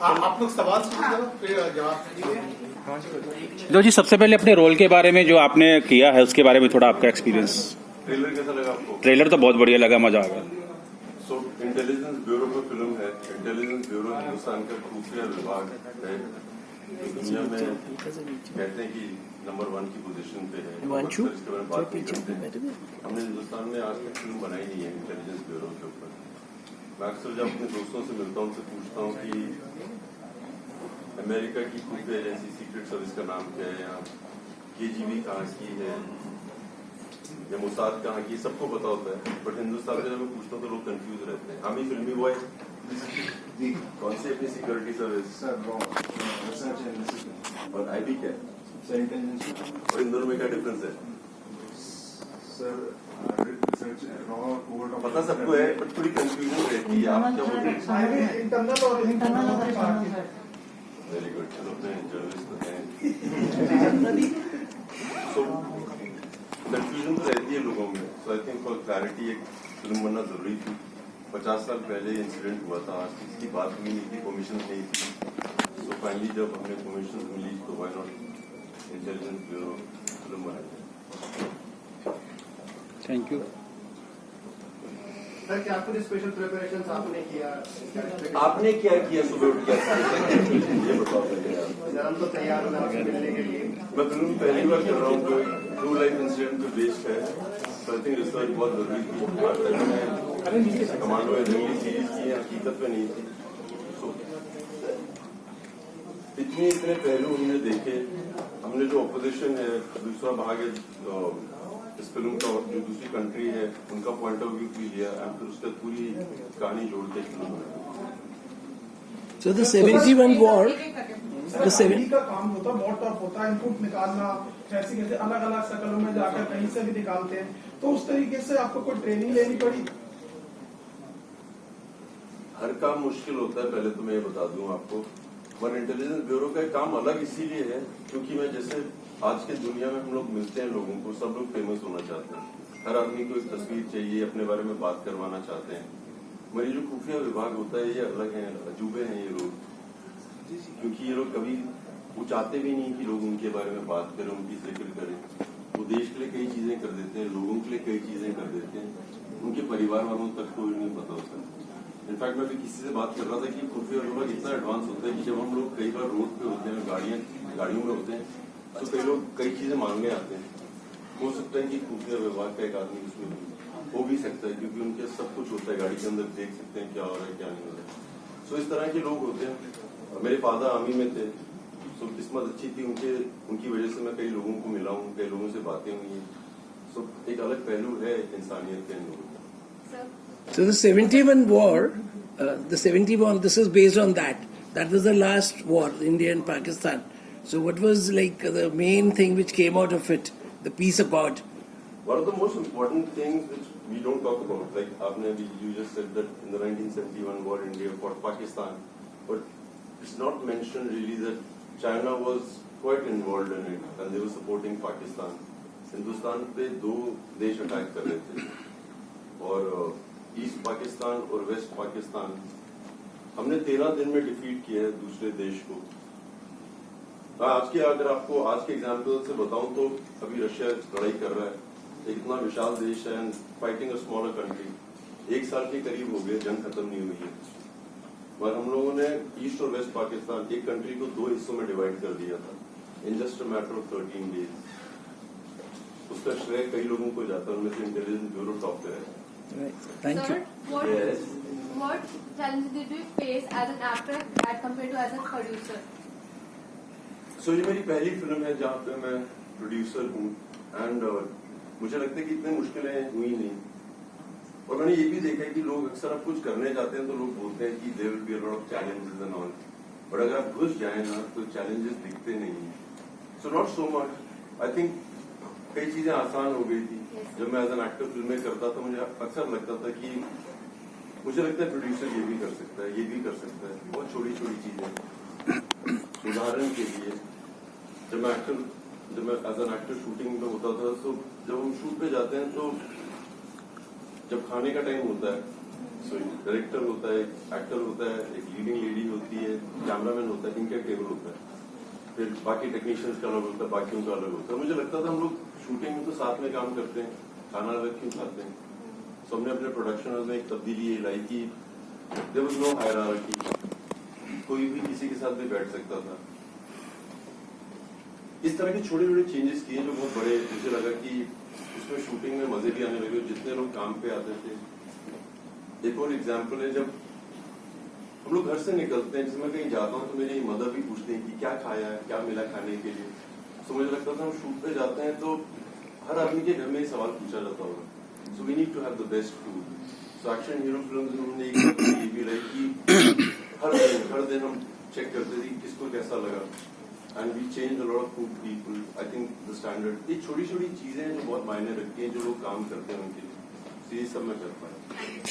आप लोग सवाल सुनिए फिर जवाब दीजिए। जो जी सबसे पहले अपने रोल के बारे में जो आपने किया है उसके बारे में थोड़ा आपका एक्सपीरियंस। ट्रेलर कैसा लगा आपको? ट्रेलर तो बहुत बढ़िया लगा, मजा आ गया। सो इंटेलिजेंस ब्यूरो की फिल्म है। इंटेलिजेंस ब्यूरो हिंदुस्तान का खुफिया विभाग है जो दुनिया में कहते हैं कि नंबर 1 की पोजीशन पे है। इसके बारे में बात नहीं करते। हमने हिंदुस्तान में आज तक फिल्म बनाई नहीं है इंटेलिजेंस ब्यूरो के ऊपर। मैं अक्सर जब अपने दोस्तों से मिलता हूँ उनसे पूछता हूँ कि अमेरिका की खुफिया एजेंसी सीक्रेट सर्विस का नाम क्या है, या KGB कहाँ की है या मोसाद कहाँ की, सबको पता होता है। बट हिंदुस्तान में जब मैं पूछता हूँ तो लोग कंफ्यूज रहते हैं। हम ही फिल्मी बॉय कौन सी अपनी सिक्योरिटी सर्विस और IB क्या है, और इन दोनों में क्या डिफरेंस है? पता सबको है बट थोड़ी कंफ्यूजन रहती है। आप क्या बोलते हैं? इंटरनल और इंटरनल। वेरी गुड, चलो अपने जर्नलिस्ट तो हैं। सो कंफ्यूजन तो रहती है लोगों में। सो आई थिंक फॉर क्लैरिटी एक फिल्म बनना जरूरी थी। 50 साल पहले इंसिडेंट हुआ था, आज इसकी बात हुई नहीं थी, परमिशन नहीं थी। सो फाइनली जब हमें परमिशन मिली तो why not intelligence bureau film बनाई। थैंक यू सर, क्या कुछ स्पेशल प्रिपरेशन आपने किया? आपने क्या किया सुबह उठ के? ये बताओ पहले। सर, हम तो तैयार हो आपसे मिलने के लिए। मैं फिल्म पहली बार कर रहा हूँ, जो ट्रू लाइफ इंसिडेंट पे बेस्ड है। सो आई थिंक रिसर्च बहुत जरूरी थी। आज तक मैंने कमांडो जंगली सीरीज की है, हकीकत में नहीं थी। सो इतने पहलू हमने देखे। हमने जो ऑपोजिशन है, दूसरा भाग है इस फिल्म का, जो दूसरी कंट्री है उनका पॉइंट ऑफ व्यू भी लिया और फिर उसका पूरी कहानी जोड़ के फिल्म बनाई। So the 71 war, the 70 का काम होता है, बहुत टफ होता है। इनपुट निकालना कैसे कैसे अलग अलग शक्लों में जाकर कहीं से भी निकालते हैं, तो उस तरीके से आपको कोई ट्रेनिंग लेनी पड़ी? हर काम मुश्किल होता है, पहले तो मैं ये बता दूं आपको। पर इंटेलिजेंस ब्यूरो का काम अलग इसीलिए है क्योंकि मैं जैसे आज के दुनिया में हम लोग मिलते हैं लोगों को, सब लोग फेमस होना चाहते हैं। हर आदमी को एक तस्वीर चाहिए, अपने बारे में बात करवाना चाहते हैं। मेरी जो खुफिया विभाग होता है ये अलग है, अजूबे हैं ये लोग। क्योंकि ये लोग कभी वो चाहते भी नहीं कि लोग उनके बारे में बात करें, उनकी जिक्र करें। वो देश के लिए कई चीजें कर देते हैं, लोगों के लिए कई चीजें कर देते हैं, उनके परिवार वालों तक कोई नहीं पता होता। इनफैक्ट मैं भी किसी से बात कर रहा था कि खुफिया विभाग इतना एडवांस होता है कि जब हम लोग कई बार रोड पे होते हैं, गाड़ियों में होते हैं, तो कई लोग कई चीजें मांगने आते हैं। हो सकता है कि खुफिया विभाग का एक आदमी उसमें हो भी सकता है क्योंकि उनके सब कुछ होता है, गाड़ी के अंदर देख सकते हैं क्या हो रहा है क्या नहीं हो रहा है। सो इस तरह के लोग होते हैं। मेरे फादर आर्मी में थे, सो किस्मत अच्छी थी उनकी वजह से मैं कई लोगों को मिला हूँ, कई लोगों से बातें हुई हैं। सो एक अलग पहलू है इंसानियत के इन लोगों का। So the 71 war, the 71, this is based on that. That was the last war, India and Pakistan. So what was like the main thing which came out of it? The peace accord. One of the most important things which we don't talk about, like you just said that in the 1971 war, India fought Pakistan, but it's not mentioned really that China was quite involved in it and they were supporting Pakistan. Hindustan पे दो देश attack कर रहे थे और east Pakistan और waste Pakistan. हमने 13 दिन में डिफीट किया है दूसरे देश को। आज के अगर आपको आज के एग्जाम्पल से बताऊं तो अभी रशिया लड़ाई कर रहा है, एक इतना विशाल देश है, फाइटिंग अ स्मॉलर कंट्री। 1 साल के करीब हो गए, जंग खत्म नहीं हुई है। पर हम लोगों ने ईस्ट और वेस्ट पाकिस्तान एक कंट्री को 2 हिस्सों में डिवाइड कर दिया था in just a matter of 13 days. उसका श्रेय कई लोगों को जाता है, उनमें से इंटेलिजेंस ब्यूरो टॉप पे है। Thank Sir, you. what challenges did you face as an actor as compared to as a producer? सो ये मेरी पहली फिल्म है जहाँ पे मैं प्रोड्यूसर हूँ एंड मुझे लगता है कि इतनी मुश्किलें हुई नहीं। और मैंने ये भी देखा है कि लोग अक्सर आप कुछ करने जाते हैं तो लोग बोलते हैं कि there will be a lot of challenges and all, but अगर आप घुस जाए ना तो चैलेंजेस दिखते नहीं। So not so much, I think कई चीजें आसान हो गई थी। जब मैं एज एन एक्टर फिल्में करता था मुझे अक्सर लगता था कि मुझे लगता है प्रोड्यूसर ये भी कर सकता है, ये भी कर सकता है, बहुत छोटी छोटी चीजें। उदाहरण के लिए जब मैं एज एन एक्टर शूटिंग में होता था तो जब हम शूट पे जाते हैं तो जब खाने का टाइम होता है सो डायरेक्टर होता है, एक्टर होता है, एक लीडिंग लेडी होती है, कैमरामैन होता है, इनका टेबल होता है, फिर बाकी टेक्नीशियंस का अलग होता है, बाकी उनका अलग होता है। मुझे लगता था हम लोग शूटिंग में तो साथ में काम करते हैं, खाना अलग क्यों खाते हैं। सो हमने अपने प्रोडक्शन में एक तब्दीली ये लाई कि देयर वाज नो हायरार्की, कोई भी किसी के साथ भी बैठ सकता था। इस तरह के छोटे छोटे चेंजेस किए जो बहुत बड़े, मुझे लगा कि उसमें शूटिंग में मजे भी आने लगे। जितने लोग काम पे आते थे, एक और एग्जाम्पल है, जब हम लोग घर से निकलते हैं, जैसे मैं कहीं जाता हूँ तो मेरी मदर भी पूछते हैं कि क्या खाया है, क्या मिला खाने के लिए। तो मुझे लगता था हम शूट पे जाते हैं तो हर आदमी के घर में ये सवाल पूछा जाता होगा। So we need to have the best food. So action hero film में हमने ये भी लाई कि हर दिन हम चेक करते थे कि किसको कैसा लगा, and we change a lot of food people. I think the standard, ये छोटी छोटी चीजें हैं जो बहुत मायने रखती हैं, जो लोग काम करते हैं उनके लिए। ये सब मैं कर पाया।